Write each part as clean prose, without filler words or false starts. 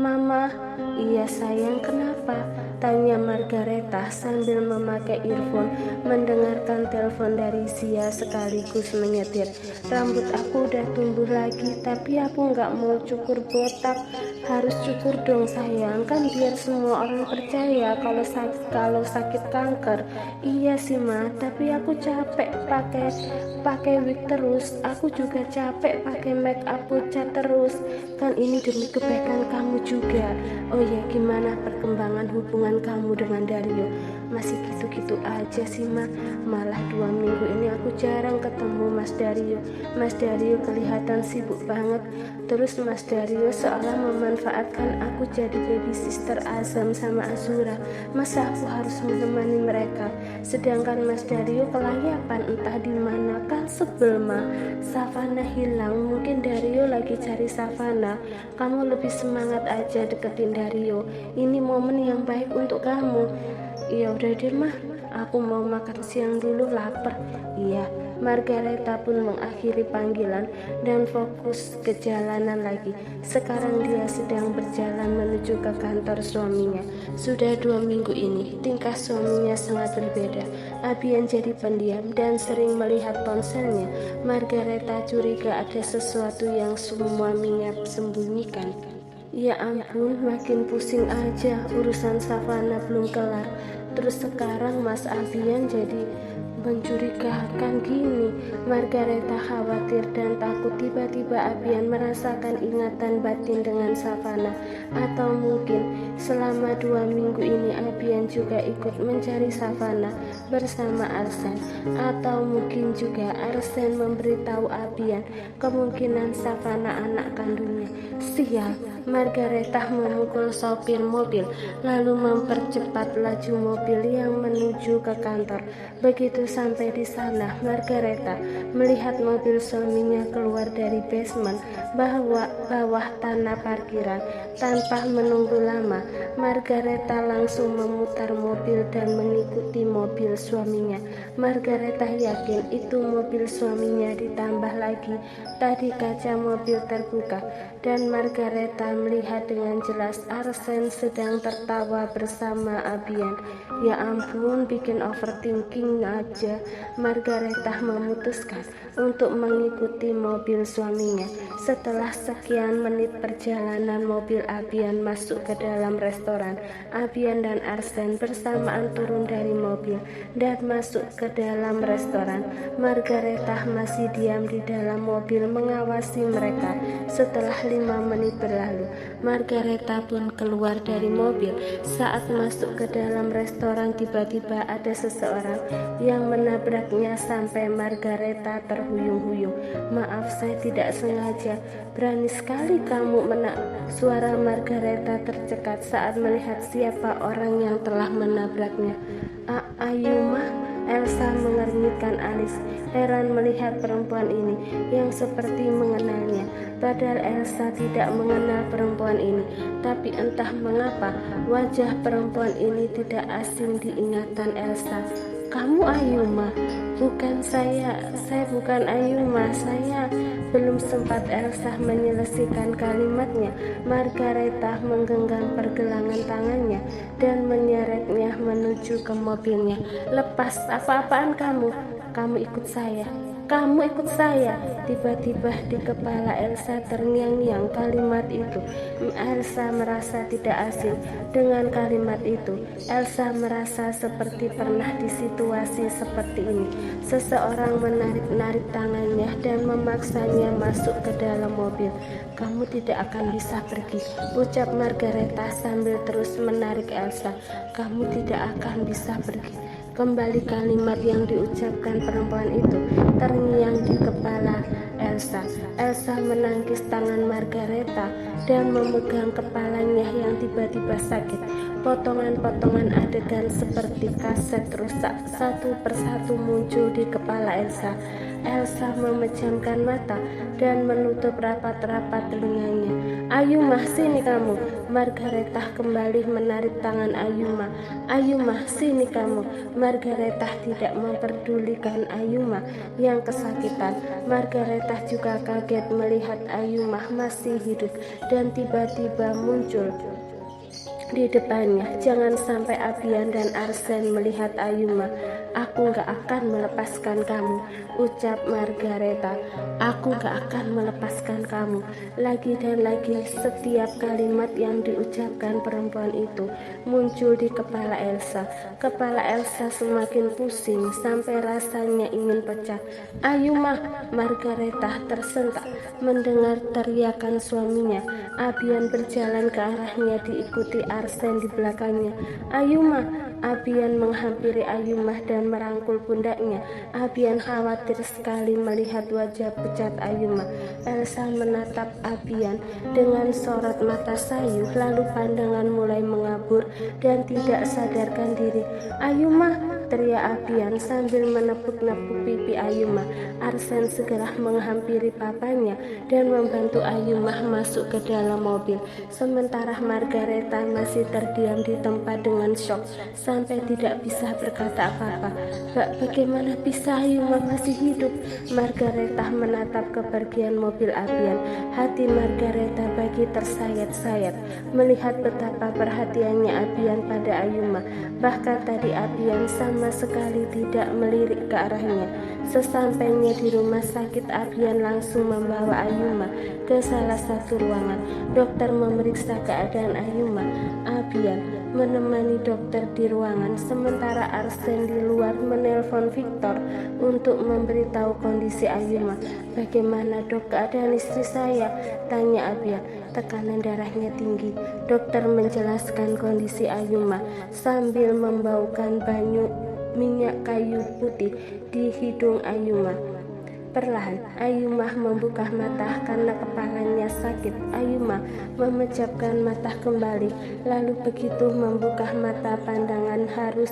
"Mama." "Iya sayang, kenapa?" tanya Margareta sambil memakai earphone mendengarkan telepon dari Zia sekaligus menyetir. "Rambut aku udah tumbuh lagi, tapi aku nggak mau cukur botak." "Harus cukur dong sayang, kan biar semua orang percaya kalau sakit kanker." "Iya sih Ma, tapi aku capek pakai wig terus. Aku juga capek pakai make up pucat terus. Kan ini demi kebaikan kamu juga." "Oh ya, gimana perkembangan hubungan kamu dengan Dario?" "Masih gitu-gitu aja sih Ma. Malah 2 minggu ini aku jarang ketemu Mas Dario. Mas Dario kelihatan sibuk banget. Terus Mas Dario seolah memanfaatkan aku jadi baby sister Azam sama Azura. Masa aku harus menemani mereka, sedangkan Mas Dario kelayapan entah di mana. Kan sebel Ma. Savana hilang, mungkin Dario lagi cari Savana. Kamu lebih semangat aja deketin Dario. Ini momen yang baik untuk kamu." "Ya udah deh mah, aku mau makan siang dulu, lapar." "Iya." Margareta pun mengakhiri panggilan dan fokus ke jalanan lagi. Sekarang dia sedang berjalan menuju ke kantor suaminya. Sudah 2 minggu ini, tingkah suaminya sangat berbeda. Abian jadi pendiam dan sering melihat ponselnya. Margareta curiga ada sesuatu yang suaminya sembunyikan. Ya ampun, makin pusing aja, urusan Savana belum kelar. Terus sekarang Mas Abian jadi mencurigakan gini. Margareta khawatir dan takut tiba-tiba Abian merasakan ingatan batin dengan Savana. Atau mungkin selama 2 minggu ini Abian juga ikut mencari Savana bersama Arsen. Atau mungkin juga Arsen memberitahu Abian kemungkinan Savana anak kandungnya. Sial, Margareta memukul sopir mobil lalu mempercepat laju mobil yang menuju ke kantor. Begitu sampai di sana, Margareta melihat mobil suaminya keluar dari basement bawah tanah parkiran. Tanpa menunggu lama, Margareta langsung memutar mobil dan mengikuti mobil suaminya. Margareta yakin itu mobil suaminya, ditambah lagi tadi kaca mobil terbuka dan Margareta melihat dengan jelas Arsen sedang tertawa bersama Abian. Ya ampun, bikin overthinking aja. Margareta memutuskan untuk mengikuti mobil suaminya. Setelah sekian menit perjalanan, mobil Abian masuk ke dalam restoran. Abian dan Arsen bersamaan turun dari mobil dan masuk ke dalam restoran. Margareta masih diam di dalam mobil mengawasi mereka. Setelah 5 menit berlalu, Margareta pun keluar dari mobil. Saat masuk ke dalam restoran, tiba-tiba ada seseorang yang menabraknya sampai Margareta terhuyung-huyung. "Maaf, saya tidak sengaja." "Berani sekali kamu Suara Margareta tercekat saat melihat siapa orang yang telah menabraknya. Ayuma." Elsa mengernyitkan alis, heran melihat perempuan ini yang seperti mengenalnya. Padahal Elsa tidak mengenal perempuan ini, tapi entah mengapa wajah perempuan ini tidak asing di ingatan Elsa. "Kamu Ayuma?" "Bukan, saya bukan Ayuma, saya..." Belum sempat Elsa menyelesaikan kalimatnya, Margareta menggenggam pergelangan tangannya dan menyeretnya menuju ke mobilnya. "Lepas, apa-apaan kamu? Kamu ikut saya. Kamu ikut saya." Tiba-tiba di kepala Elsa terngiang-ngiang kalimat itu. Elsa merasa tidak asing dengan kalimat itu. Elsa merasa seperti pernah di situasi seperti ini. Seseorang menarik-narik tangannya dan memaksanya masuk ke dalam mobil. "Kamu tidak akan bisa pergi," ucap Margareta sambil terus menarik Elsa. "Kamu tidak akan bisa pergi." Kembali kalimat yang diucapkan perempuan itu terngiang di kepala Elsa. Elsa menangkis tangan Margareta dan memegang kepalanya yang tiba-tiba sakit. Potongan-potongan adegan seperti kaset rusak satu persatu muncul di kepala Elsa. Elsa memejamkan mata dan menutup rapat-rapat telinganya. Ayumah, sini kamu. Margaretha kembali menarik tangan Ayumah. Ayumah, sini kamu. Margaretha tidak memperdulikan Ayumah yang kesakitan. Margaretha juga kaget melihat Ayumah masih hidup dan tiba-tiba muncul di depannya. Jangan sampai Abian dan Arsen melihat Ayumah. Aku gak akan melepaskan kamu, ucap Margaretha. Aku gak akan melepaskan kamu. Lagi dan lagi setiap kalimat yang diucapkan perempuan itu muncul di kepala Elsa. Kepala Elsa semakin pusing sampai rasanya ingin pecah. Ayumah! Margaretha tersentak mendengar teriakan suaminya. Abian berjalan ke arahnya diikuti Arsen di belakangnya. Ayumah! Abian menghampiri Ayumah dan merangkul pundaknya. Abian khawatir sekali melihat wajah pucat Ayumah. Elsa menatap Abian dengan sorot mata sayu, lalu pandangan mulai mengabur dan tidak sadarkan diri. Ayumah! Teriak Abian sambil menepuk-nepuk pipi Ayumah. Arsen segera menghampiri papanya dan membantu Ayumah masuk ke dalam mobil. Sementara Margaretha masih terdiam di tempat dengan syok sampai tidak bisa berkata apa-apa. Bagaimana bisa Ayumah masih hidup? Margaretha menatap kepergian mobil Abian. Hati Margaretha bagi tersayat-sayat melihat betapa perhatiannya Abian pada Ayumah. Bahkan tadi Abian sama sekali tidak melirik ke arahnya. Sesampainya di rumah sakit, Abian langsung membawa Ayumah ke salah satu ruangan. Dokter memeriksa keadaan Ayumah. Abian menemani dokter di ruangan, sementara Arsen di luar menelpon Victor untuk memberitahu kondisi Ayumah. Bagaimana dok keadaan istri saya? Tanya Abian. Tekanan darahnya tinggi. Dokter menjelaskan kondisi Ayumah sambil membaukan minyak kayu putih di hidung Ayumah. Perlahan Ayumah membuka mata karena kepalanya sakit. Ayumah memejamkan mata kembali, lalu begitu membuka mata pandangan harus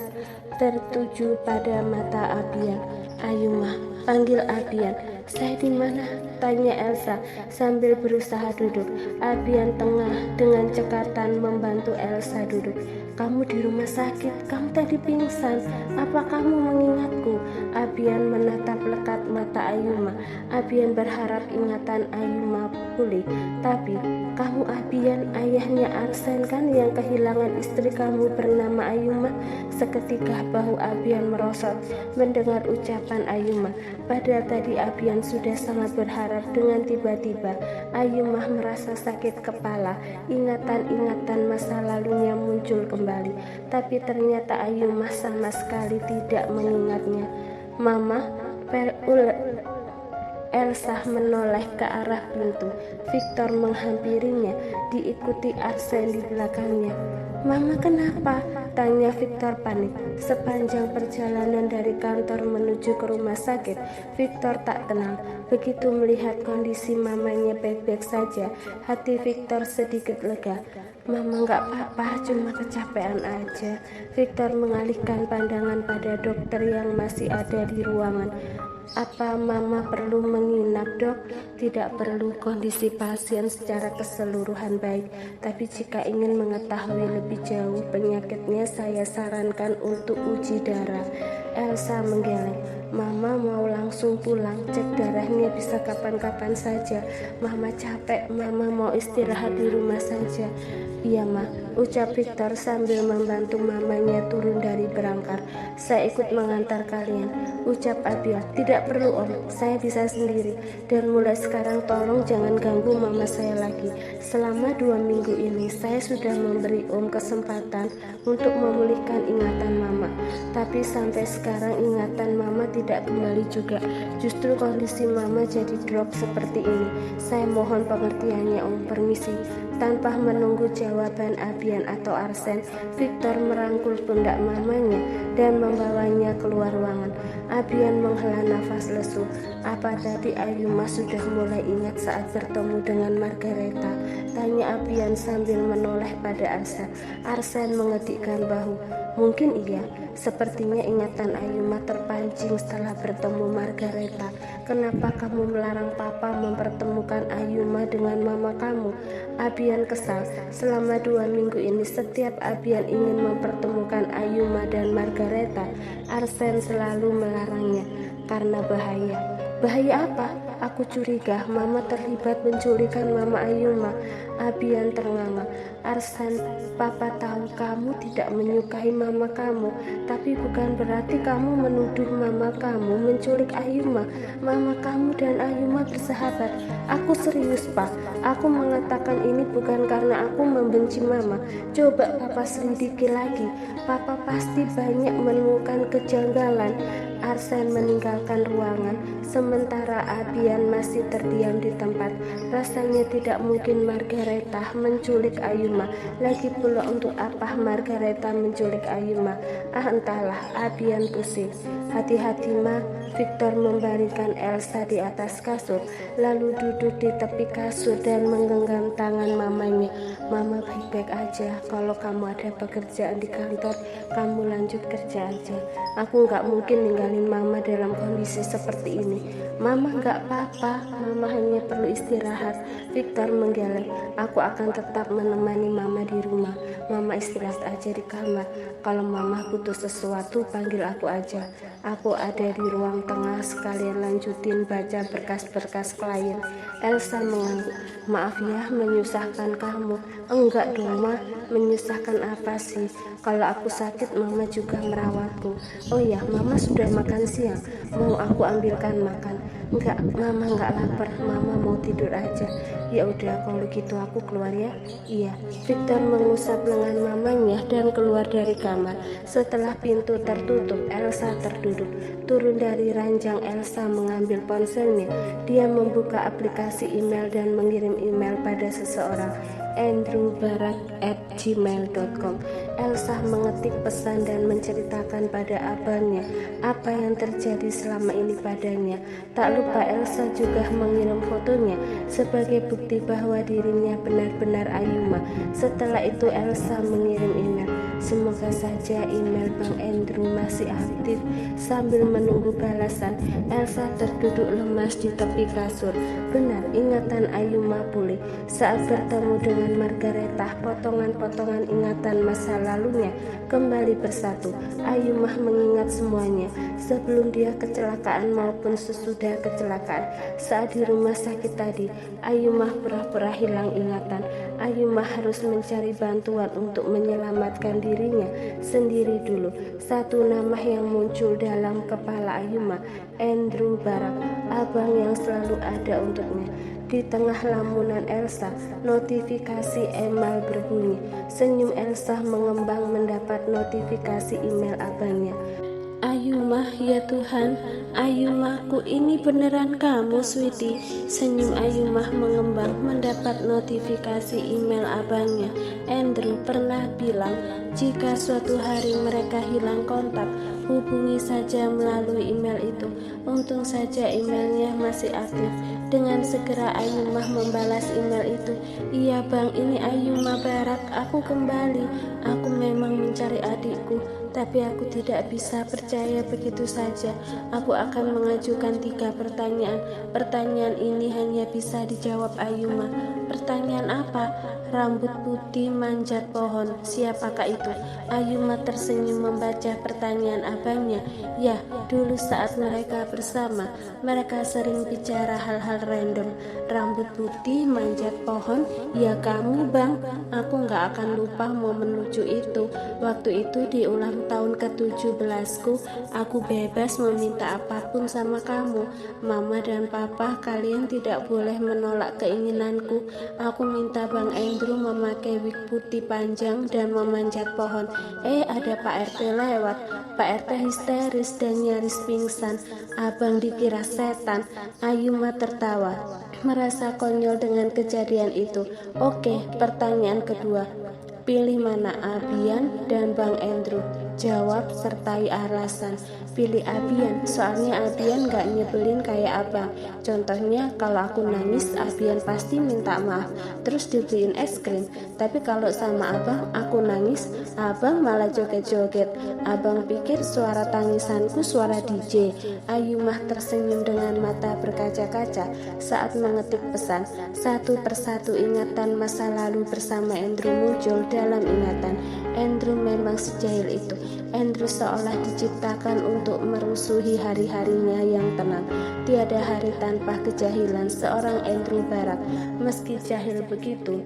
tertuju pada mata Abian. Ayumah, panggil Abian. Saya di mana? Tanya Elsa sambil berusaha duduk. Abian tengah dengan cekatan membantu Elsa duduk. Kamu di rumah sakit, kamu tadi pingsan. Apa kamu mengingatku? Abian menatap lekat mata Ayumah. Abian berharap ingatan Ayumah pulih. Tapi kamu Abian, ayahnya Arsen kan yang kehilangan istri kamu bernama Ayumah? Seketika bahu Abian merosot mendengar ucapan Ayumah. Padahal tadi Abian sudah sangat berharap. Dengan tiba-tiba Ayumah merasa sakit kepala. Ingatan-ingatan masa lalunya muncul kembali, tapi ternyata Ayumah sama sekali tidak mengingatnya. Mama, Elsa menoleh ke arah pintu. Victor menghampirinya, diikuti Arsen di belakangnya. Mama kenapa? Tanya Victor panik. Sepanjang perjalanan dari kantor menuju ke rumah sakit, Victor tak tenang. Begitu melihat kondisi mamanya baik-baik saja, hati Victor sedikit lega. Mama gak apa-apa, cuma kecapean aja. Victor mengalihkan pandangan pada dokter yang masih ada di ruangan. Apa mama perlu menginap dok? Tidak perlu, kondisi pasien secara keseluruhan baik. Tapi jika ingin mengetahui lebih jauh penyakitnya, saya sarankan untuk uji darah. Elsa menggeleng. Mama mau langsung pulang, cek darahnya bisa kapan-kapan saja. Mama capek, mama mau istirahat di rumah saja. Iya ma, ucap Victor sambil membantu mamanya turun dari berangkar. Saya ikut mengantar kalian, ucap Abian. Tidak perlu om, saya bisa sendiri. Dan mulai sekarang tolong jangan ganggu mama saya lagi. Selama 2 minggu ini saya sudah memberi om kesempatan untuk memulihkan ingatan mama. Tapi sampai sekarang ingatan mama tidak kembali juga. Justru kondisi mama jadi drop seperti ini. Saya mohon pengertiannya om, permisi. Tanpa menunggu jawaban Abian atau Arsen, Victor merangkul pundak mamanya dan membawanya keluar ruangan. Abian menghela nafas lesu. Apa tadi Ayuma sudah mulai ingat saat bertemu dengan Margareta? Tanya Abian sambil menoleh pada Arsen. Arsen mengedikkan bahu. Mungkin iya. Sepertinya ingatan Ayuma terpancing setelah bertemu Margareta. Kenapa kamu melarang papa mempertemukan Ayuma dengan mama kamu? Abian kesal. Selama 2 minggu ini setiap Abian ingin mempertemukan Ayuma dan Margareta, Arsen selalu melarangnya karena bahaya. Bahaya apa? Aku curiga mama terlibat menculikan mama Ayuma. Abian ternganga. Arsen, papa tahu kamu tidak menyukai mama kamu, tapi bukan berarti kamu menuduh mama kamu menculik Ayuma. Mama kamu dan Ayuma bersahabat. Aku serius, Pak. Aku mengatakan ini bukan karena aku membenci mama. Coba papa selidiki lagi. Papa pasti banyak menemukan kejanggalan. Arsen meninggalkan ruangan, sementara Abian masih terdiam di tempat. Rasanya tidak mungkin Margareta menculik Ayuma. Lagi pula untuk apa Margareta menculik Ayuma? Entahlah, Abian pusing. Hati-hati Ma. Victor membaringkan Elsa di atas kasur, lalu duduk di tepi kasur dan menggenggam tangan mamanya. Mama baik-baik aja. Kalau kamu ada pekerjaan di kantor, kamu lanjut kerja aja. Aku gak mungkin ninggalin mama dalam kondisi seperti ini. Mama gak apa-apa, mama hanya perlu istirahat. Victor menggeleng. Aku akan tetap menemani mama di rumah. Mama istirahat aja di kamar. Kalau mama butuh sesuatu, panggil aku aja. Aku ada di ruang tengah, sekalian lanjutin baca berkas-berkas klien. Elsa mengangguk. Maaf ya menyusahkan kamu. Enggak dong Ma, menyusahkan apa sih? Kalau aku sakit mama juga merawatku. Oh ya, mama sudah makan siang. Mau aku ambilkan makan? Enggak, mama enggak lapar. Mama mau tidur aja. Ya udah kalau gitu aku keluar ya. Iya. Victor mengusap lengan mamanya dan keluar dari kamar. Setelah pintu tertutup, Elsa terduduk. Turun dari ranjang, Elsa mengambil ponselnya. Dia membuka aplikasi email dan mengirim email pada seseorang. andrewbarak@gmail.com. Elsa mengetik pesan dan menceritakan pada abangnya apa yang terjadi selama ini padanya. Tak lupa Elsa juga mengirim fotonya sebagai bukti bahwa dirinya benar-benar Ayuma. Setelah itu Elsa mengirim email. Semoga saja email Bang Andrew masih aktif. Sambil menunggu balasan, Elsa terduduk lemas di tepi kasur. Benar, ingatan Ayuma pulih. Saat bertemu dengan Margareta, potongan-potongan ingatan masa lalunya kembali bersatu. Ayuma mengingat semuanya, sebelum dia kecelakaan maupun sesudah kecelakaan. Saat di rumah sakit tadi, Ayuma pura-pura hilang ingatan. Ayuma harus mencari bantuan untuk menyelamatkan dirinya sendiri dulu. Satu nama yang muncul dalam kepala Ayuma, Andrew Barak, abang yang selalu ada untuknya. Di tengah lamunan Elsa, notifikasi email berbunyi. Senyum Elsa mengembang mendapat notifikasi email abangnya. Ayuma, ya Tuhan, Ayumaku, ini beneran kamu, sweetie. Senyum Ayuma mengembang mendapat notifikasi email abangnya. Andrew pernah bilang, jika suatu hari mereka hilang kontak, hubungi saja melalui email itu. Untung saja emailnya masih aktif. Dengan segera Ayuma membalas email itu. Iya bang, ini Ayuma Barak, aku kembali. Aku memang mencari adikku, tapi aku tidak bisa percaya begitu saja. Aku akan mengajukan 3 pertanyaan. Pertanyaan ini hanya bisa dijawab Ayuma. Pertanyaan apa? Rambut putih manjat pohon, siapakah itu? Ayuma tersenyum membaca pertanyaan abangnya. Ya, dulu saat mereka bersama, mereka sering bicara hal-hal random. Rambut putih manjat pohon, ya kamu bang. Aku gak akan lupa momen lucu itu. Waktu itu di ulang tahun ke-17ku, aku bebas meminta apapun sama kamu. Mama dan papa, kalian tidak boleh menolak keinginanku. Aku minta Bang Andrew memakai wig putih panjang dan memanjat pohon. Ada Pak RT lewat. Pak RT histeris dan nyaris pingsan. Abang dikira setan. Ayuma tertawa, merasa konyol dengan kejadian itu. Oke, pertanyaan kedua. Pilih mana, Abian dan Bang Andrew? jawab sertai alasan. Pilih Abian, soalnya Abian gak nyebelin kayak abang. Contohnya kalau aku nangis, Abian pasti minta maaf, terus dibeliin es krim. Tapi kalau sama abang, aku nangis, abang malah joget-joget. Abang pikir suara tangisanku suara DJ. Ayumah tersenyum dengan mata berkaca-kaca saat mengetik pesan. Satu persatu ingatan masa lalu bersama Andrew muncul dalam ingatan. Andrew memang sejahil itu. Andrew seolah diciptakan untuk merusuhi hari-harinya yang tenang. Tiada hari tanpa kejahilan seorang Andrew Barak. Meski jahil begitu,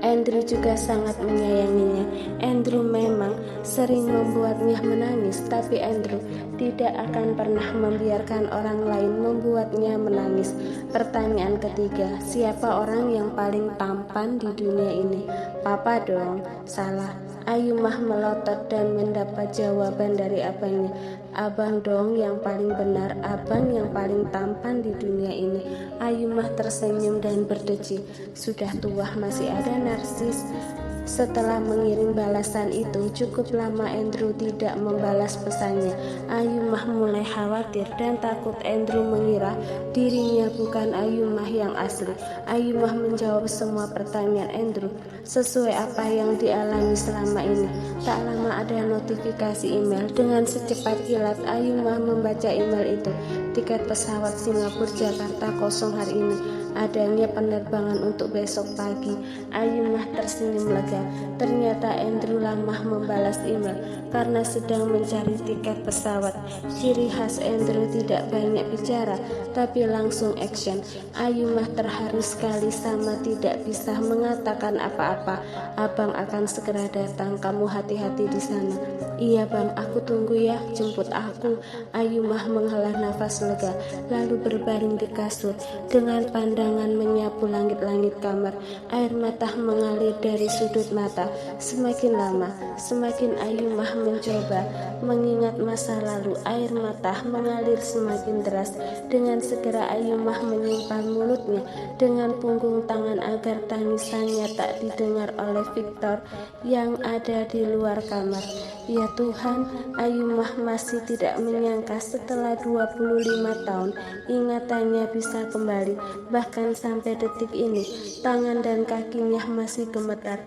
Andrew juga sangat menyayanginya. Andrew memang sering membuatnya menangis, tapi Andrew tidak akan pernah membiarkan orang lain membuatnya menangis. Pertanyaan ketiga, siapa orang yang paling tampan di dunia ini? Papa dong. Salah. Ayumah melotot dan mendapat jawaban dari abangnya. Abang dong yang paling benar, abang yang paling tampan di dunia ini. Ayumah tersenyum dan berdeci. Sudah tua masih ada narsis. Setelah mengirim balasan itu, cukup lama Andrew tidak membalas pesannya. Ayumah mulai khawatir dan takut Andrew mengira dirinya bukan Ayumah yang asli. Ayumah menjawab semua pertanyaan Andrew sesuai apa yang dialami selama ini. Tak lama ada notifikasi email. Dengan secepat kilat Ayumah membaca email itu. Tiket pesawat Singapura Jakarta kosong hari ini. Adanya penerbangan untuk besok pagi. Ayumah tersenyum lega. Ternyata Andrew lama membalas email karena sedang mencari tiket pesawat. Ciri khas Andrew tidak banyak bicara, tapi langsung action. Ayumah terharu sekali sama tidak bisa mengatakan apa-apa. Abang akan segera datang, kamu hati-hati di sana. Iya bang, aku tunggu ya, jemput aku. Ayumah menghela nafas lega, lalu berbaring di kasur dengan pandangan menyapu langit-langit kamar. Air mata mengalir dari sudut mata. Semakin lama, semakin Ayumah mencoba mengingat masa lalu. Air mata mengalir semakin deras. Dengan segera Ayumah menyimpan mulutnya dengan punggung tangan agar tangisannya tak didengar oleh Victor yang ada di luar kamar. Ya Tuhan, Ayumah masih tidak menyangka setelah 25 tahun ingatannya bisa kembali. Bahkan sampai detik ini, tangan dan kakinya masih gemetar.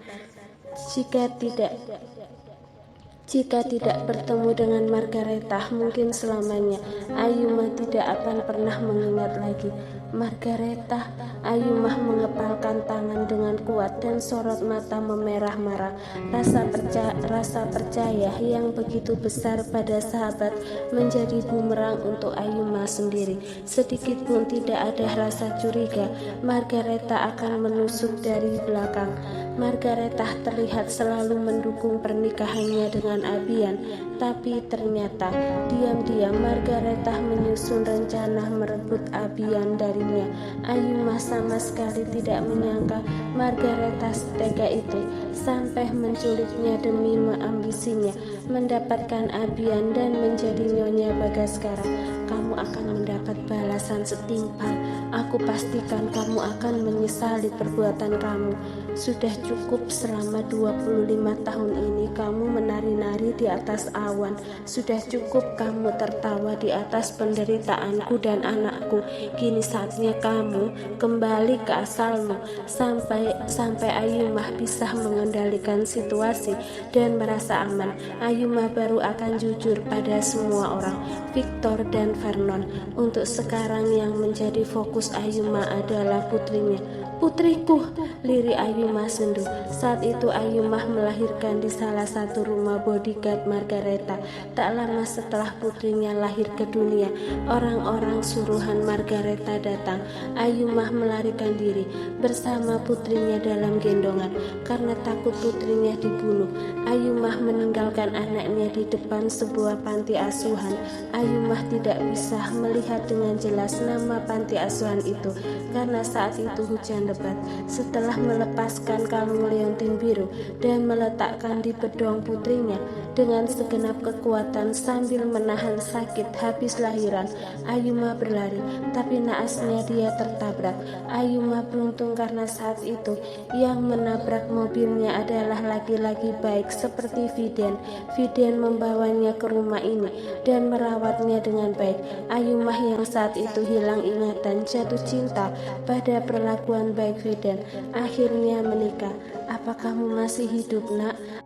Jika tidak bertemu dengan Margaretha, mungkin selamanya Ayumah tidak akan pernah mengingat lagi Margaretha. Ayumah mengepalkan tangan dengan kuat dan sorot mata memerah marah. Rasa percaya yang begitu besar pada sahabat menjadi bumerang untuk Ayumah sendiri. Sedikit pun tidak ada rasa curiga Margaretha akan menusuk dari belakang. Margaretha terlihat selalu mendukung pernikahannya dengan Abian, tapi ternyata diam-diam Margaretha menyusun rencana merebut Abian darinya. Ayumah sama sekali tidak menyangka Margaretha setega itu sampai menculiknya demi ambisinya mendapatkan Abian dan menjadi Nyonya Bagaskara. Kamu akan mendapat balasan setimpal. Aku pastikan kamu akan menyesali perbuatan kamu. Sudah cukup selama 25 tahun ini kamu menari-nari di atas awan. Sudah cukup kamu tertawa di atas penderitaanku dan anakku. Kini saatnya kamu kembali ke asalmu. Sampai Ayumah bisa mengendalikan situasi dan merasa aman, Ayumah baru akan jujur pada semua orang, Victor dan Vernon. Untuk sekarang yang menjadi fokus Ayumah adalah putrinya. Putriku, lirik Ayumah sendu. Saat itu Ayumah melahirkan di salah satu rumah bodyguard Margaretha. Tak lama setelah putrinya lahir ke dunia, orang-orang suruhan Margaretha datang. Ayumah melarikan diri bersama putrinya dalam gendongan karena takut putrinya dibunuh. Ayumah meninggalkan anaknya di depan sebuah panti asuhan. Ayumah tidak bisa melihat dengan jelas nama panti asuhan perasaan itu karena saat itu hujan lebat. Setelah melepaskan kalung leontin biru dan meletakkan di bedong putrinya dengan segenap kekuatan sambil menahan sakit habis lahiran, Ayuma berlari, tapi naasnya dia tertabrak. Ayuma beruntung karena saat itu yang menabrak mobilnya adalah laki-laki baik seperti Fiden. Fiden membawanya ke rumah ini dan merawatnya dengan baik. Ayumah yang saat itu hilang ingatan jatuh cinta pada perlakuan baik Fiden. Akhirnya menikah. Apa kamu masih hidup, nak?